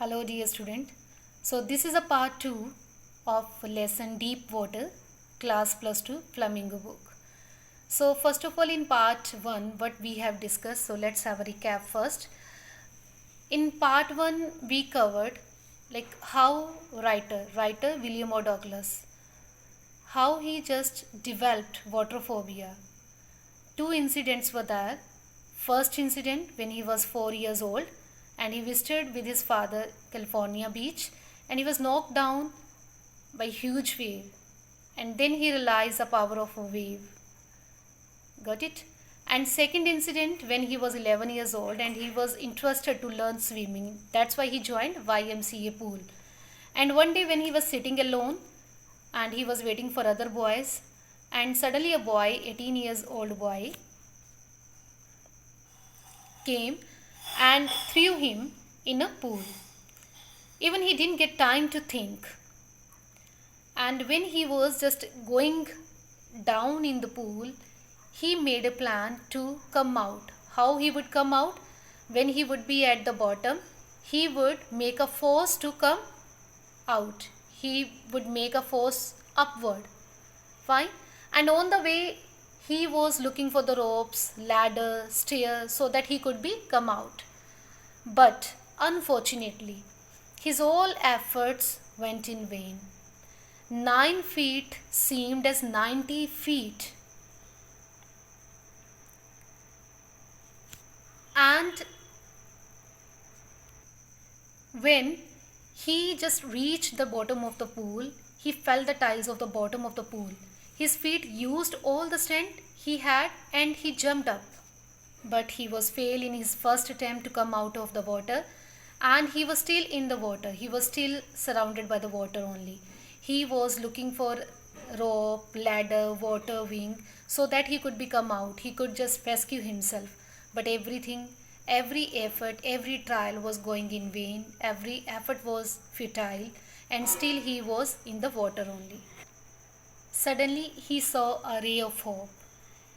Hello dear student. So this is a part 2 of lesson Deep Water class plus 2 Flamingo book. So first of all in part 1 what we have discussed, so let's have a recap first. In part 1 we covered like how writer William O. Douglas, how he just developed waterphobia. Two incidents were there. First incident when he was 4 years old and he visited with his father California beach and he was knocked down by huge wave, and then he realized the power of a wave. Got it? And second incident when he was 11 years old and he was interested to learn swimming. That's why he joined YMCA pool. And one day when he was sitting alone and he was waiting for other boys, and suddenly a boy, 18 years old boy, came and threw him in a pool. Even he didn't get time to think. And when he was just going down in the pool, he made a plan to come out. How he would come out? When he would be at the bottom, he would make a force to come out. He would make a force upward. Fine. And on the way, he was looking for the ropes, ladder, stair so that he could be come out. But unfortunately, his all efforts went in vain. 9 feet seemed as 90 feet. And when he just reached the bottom of the pool, he felt the tiles of the bottom of the pool. His feet used all the strength he had and he jumped up. But he was failed in his first attempt to come out of the water, and he was still in the water. He was still surrounded by the water only. He was looking for rope, ladder, water wing so that he could come out. He could just rescue himself. But everything, every effort, every trial was going in vain. Every effort was futile, and still he was in the water only. Suddenly he saw a ray of hope.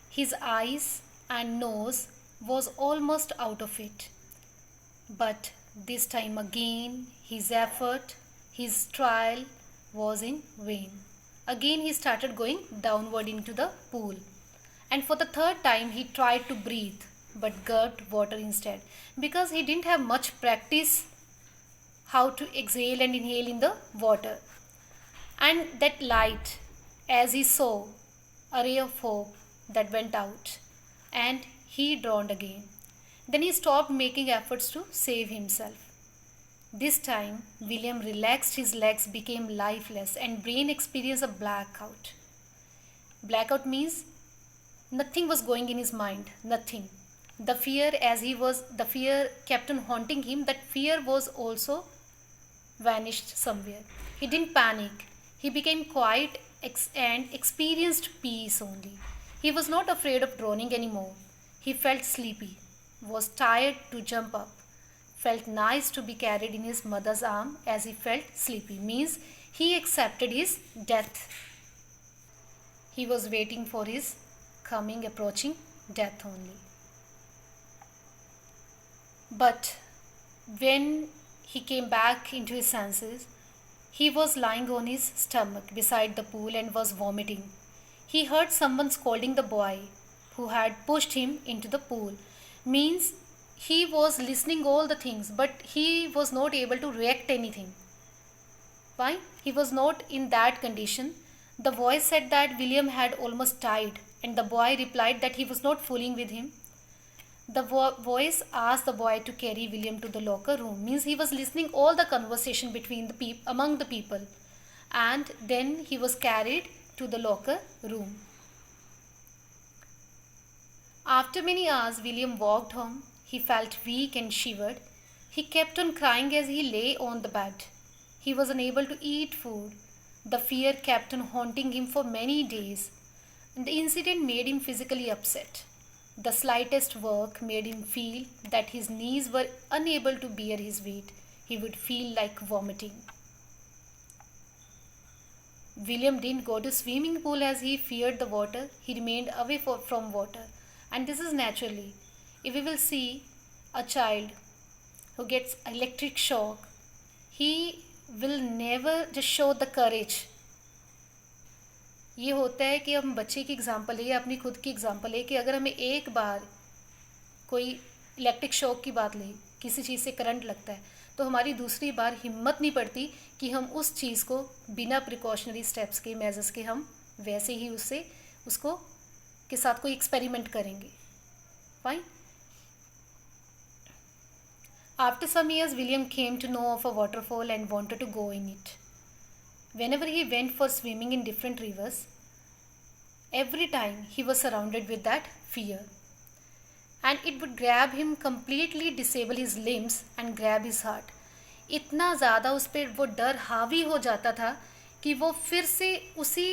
His eyes and nose was almost out of it. But this time again his effort, his trial was in vain. Again he started going downward into the pool. And for the third time he tried to breathe but gulped water instead, because he didn't have much practice how to exhale and inhale in the water. And that light, as he saw a ray of hope that went out, and he drowned again. Then he stopped making efforts to save himself. This time William relaxed, his legs became lifeless and brain experienced a blackout. Blackout means nothing was going in his mind, nothing. The fear kept on haunting him, that fear was also vanished somewhere. He didn't panic. He became quiet and experienced peace only. He was not afraid of drowning anymore. He felt sleepy, was tired to jump up, felt nice to be carried in his mother's arm as he felt sleepy. Means he accepted his death. He was waiting for his approaching death only. But when he came back into his senses, he was lying on his stomach beside the pool and was vomiting. He heard someone scolding the boy who had pushed him into the pool. Means he was listening all the things, but he was not able to react anything. Why? He was not in that condition. The voice said that William had almost died, and the boy replied that he was not fooling with him. The voice asked the boy to carry William to the locker room. Means he was listening all the conversation between the among the people, and then he was carried to the locker room. After many hours, William walked home. He felt weak and shivered. He kept on crying as he lay on the bed. He was unable to eat food. The fear kept on haunting him for many days. And the incident made him physically upset. The slightest work made him feel that his knees were unable to bear his weight. He would feel like vomiting. William didn't go to swimming pool as he feared the water. He remained away from water. And this is naturally. If we will see a child who gets electric shock, he will never just show the courage. ये होता है कि हम बच्चे की example है या अपनी खुद की एग्जांपल है कि अगर हमें एक बार कोई इलेक्ट्रिक शॉक की बात ले, किसी चीज़ से करंट लगता है, तो हमारी दूसरी बार हिम्मत नहीं पड़ती कि हम उस चीज़ को बिना प्रिकॉशनरी स्टेप्स के, मेजर्स के, हम वैसे ही उसको के साथ कोई एक्सपेरिमेंट करेंगे. Fine. After some years, William came to know of a waterfall and wanted to go in it. Whenever he went for swimming in different rivers, every time he was surrounded with that fear. And it would grab him, completely disable his limbs and grab his heart. इतना ज़्यादा उस पर वो डर हावी हो जाता था कि वो फिर से उसी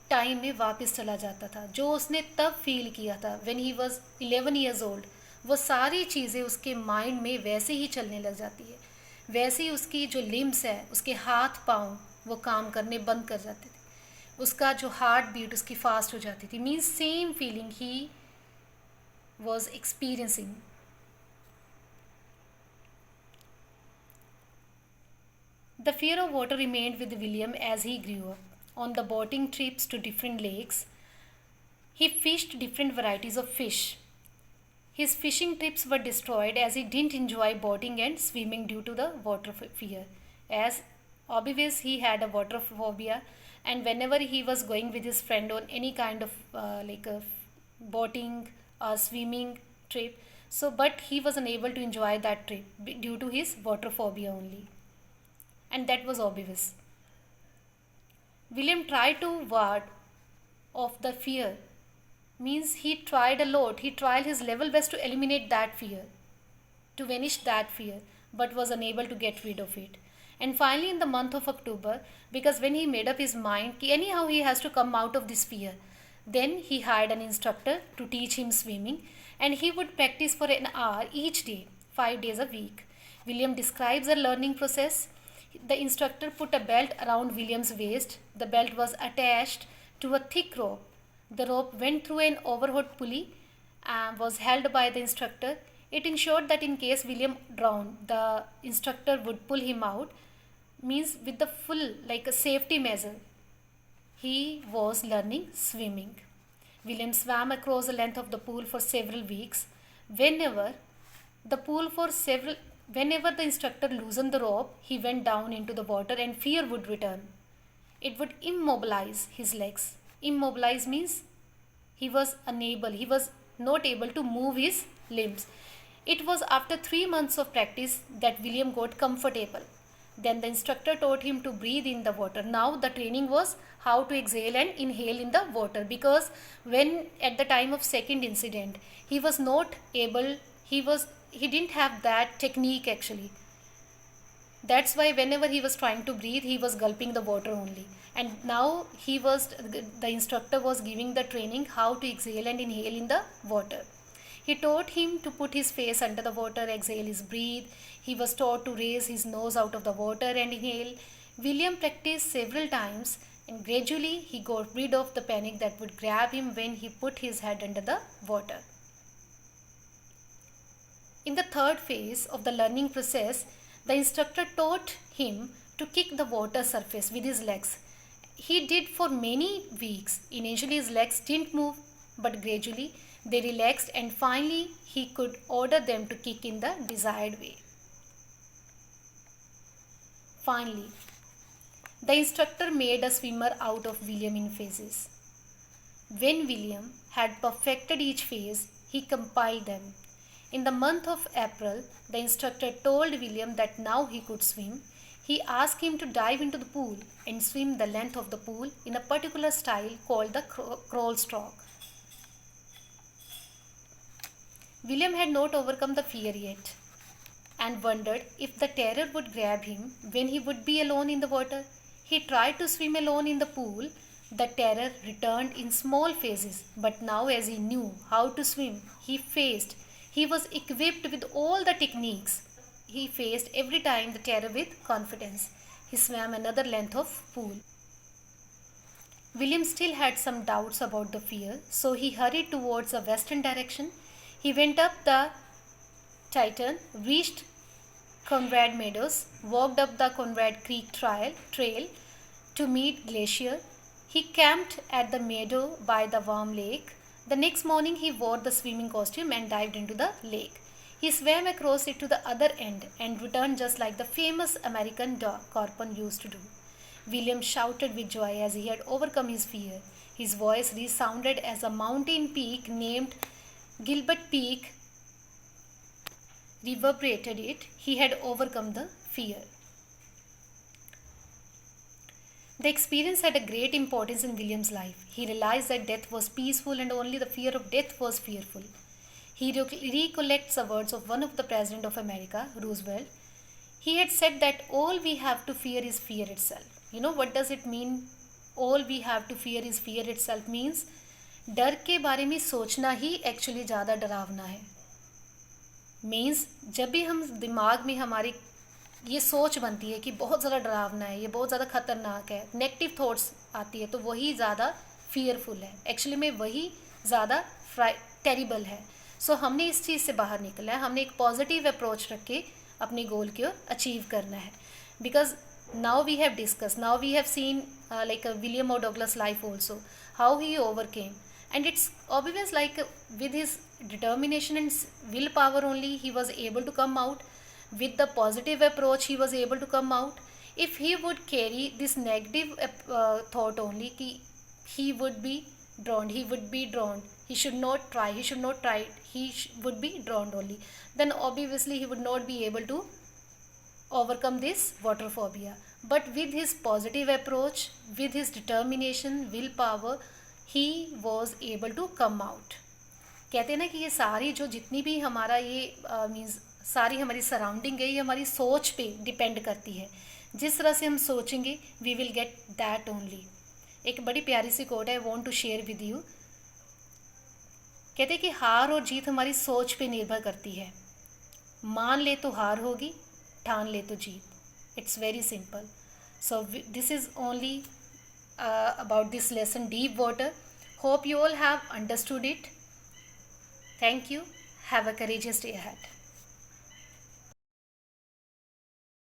टाइम में वापस चला जाता था जो उसने तब फील किया था when he was 11 years old. वो सारी चीज़ें उसके माइंड में वैसे ही चलने लग जाती है, वैसे ही उसकी जो लिम्स है, उसके हाथ पाँव वो काम करने बंद कर जाते थे, उसका जो हार्ट बीट उसकी फास्ट हो जाती थी. Means same feeling he was experiencing. The fear of water remained with William as he grew up. On the boating trips to different lakes, he fished different varieties of fish. His fishing trips were destroyed as he didn't enjoy boating and swimming due to the water fear. As obvious, he had a water phobia, and whenever he was going with his friend on any kind of like a boating or swimming trip, but he was unable to enjoy that trip due to his water phobia only, and that was obvious. William tried to ward off the fear. Means he tried a lot, he tried his level best to eliminate that fear, to vanish that fear, but was unable to get rid of it. And finally in the month of October, because when he made up his mind anyhow he has to come out of this fear, then he hired an instructor to teach him swimming, and he would practice for an hour each day, 5 days a week. William describes the learning process. The instructor put a belt around William's waist. The belt was attached to a thick rope. The rope went through an overhead pulley and was held by the instructor. It ensured that in case William drowned, the instructor would pull him out. Means with the full, like a safety measure, he was learning swimming. William swam across the length of the pool for several weeks. Whenever the instructor loosened the rope, he went down into the water and fear would return. It would immobilize his legs. Immobilize means he was not able to move his limbs. It was after 3 months of practice that William got comfortable. Then the instructor taught him to breathe in the water. Now the training was how to exhale and inhale in the water, because when at the time of second incident he was not able, he didn't have that technique actually. That's why whenever he was trying to breathe, he was gulping the water only. And now the instructor was giving the training how to exhale and inhale in the water. He taught him to put his face under the water, exhale his breath. He was taught to raise his nose out of the water and inhale. William practiced several times, and gradually he got rid of the panic that would grab him when he put his head under the water. In the third phase of the learning process, the instructor taught him to kick the water surface with his legs. He did for many weeks. Initially his legs didn't move, but gradually they relaxed, and finally he could order them to kick in the desired way. Finally, the instructor made a swimmer out of William in phases. When William had perfected each phase, he compiled them. In the month of April, the instructor told William that now he could swim. He asked him to dive into the pool and swim the length of the pool in a particular style called the crawl stroke. William had not overcome the fear yet and wondered if the terror would grab him when he would be alone in the water. He tried to swim alone in the pool. The terror returned in small phases, but now as he knew how to swim, he was equipped with all the techniques. He faced every time the terror with confidence. He swam another length of pool. William still had some doubts about the fear, so he hurried towards the western direction. He went up the Titan, reached Conrad Meadows walked up the Conrad Creek trail to meet Glacier. He camped at the meadow by the warm lake. The next morning he wore the swimming costume and dived into the lake. He swam across it to the other end and returned just like the famous American dog Corpon used to do. William shouted with joy as he had overcome his fear. His voice resounded as a mountain peak named Gilbert Peak reverberated it. He had overcome the fear. The experience had a great importance in William's life. He realized that death was peaceful and only the fear of death was fearful. He recollects the words of one of the President of America, Roosevelt. He had said that all we have to fear is fear itself. You know what does it mean? All we have to fear is fear itself means डर के बारे में सोचना ही actually ज़्यादा डरावना है. Means जब भी हम दिमाग में हमारी ये सोच बनती है कि बहुत ज़्यादा डरावना है, ये बहुत ज़्यादा ख़तरनाक है, नेगेटिव थॉट्स आती है, तो वही ज़्यादा फियरफुल है. एक्चुअली में वही ज़्यादा टेरिबल है. सो हमने इस चीज़ से बाहर निकलना है. हमने एक पॉजिटिव अप्रोच रख के अपने गोल की ओर अचीव करना है. Because now we have discussed, now we have seen like a William O. Douglas life also, how he overcame, and it's obvious like with his determination and willpower only he was able to come out. With the positive approach he was able to come out. If he would carry this negative thought only ki he would be drowned, he should not try, he would be drowned only, then obviously he would not be able to overcome this water phobia. But with his positive approach, with his determination, willpower, he was able to come out. कहते हैं ना कि ये सारी जो जितनी भी हमारा ये मीन्स सारी हमारी सराउंडिंग है, ये हमारी सोच पे डिपेंड करती है. जिस तरह से हम सोचेंगे we will get that only. एक बड़ी प्यारी सी कोट है, I want to share with you. कहते हैं कि हार और जीत हमारी सोच पे निर्भर करती है. मान ले तो हार होगी, ठान ले तो जीत. It's very simple. So this is only about this lesson, deep water. Hope you all have understood it. Thank you. Have a courageous day ahead.